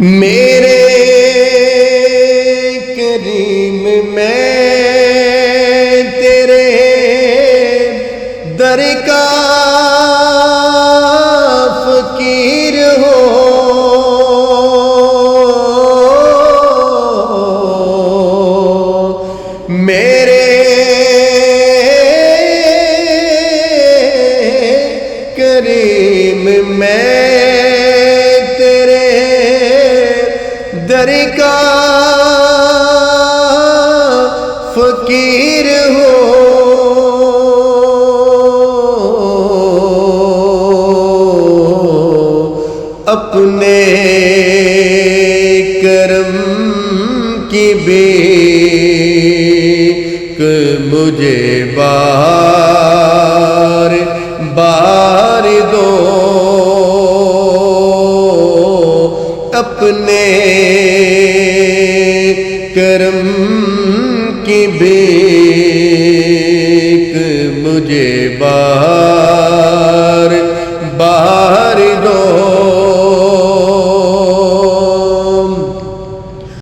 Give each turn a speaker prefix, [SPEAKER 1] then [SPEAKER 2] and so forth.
[SPEAKER 1] میرے کریم میں تیرے در کا فقیر ہوں، میرے کریم میں تیرے در کا فقیر ہوں، اپنے کرم کی بھیک مجھے بار بار دو، اپنے کرم کی بھیک مجھے بار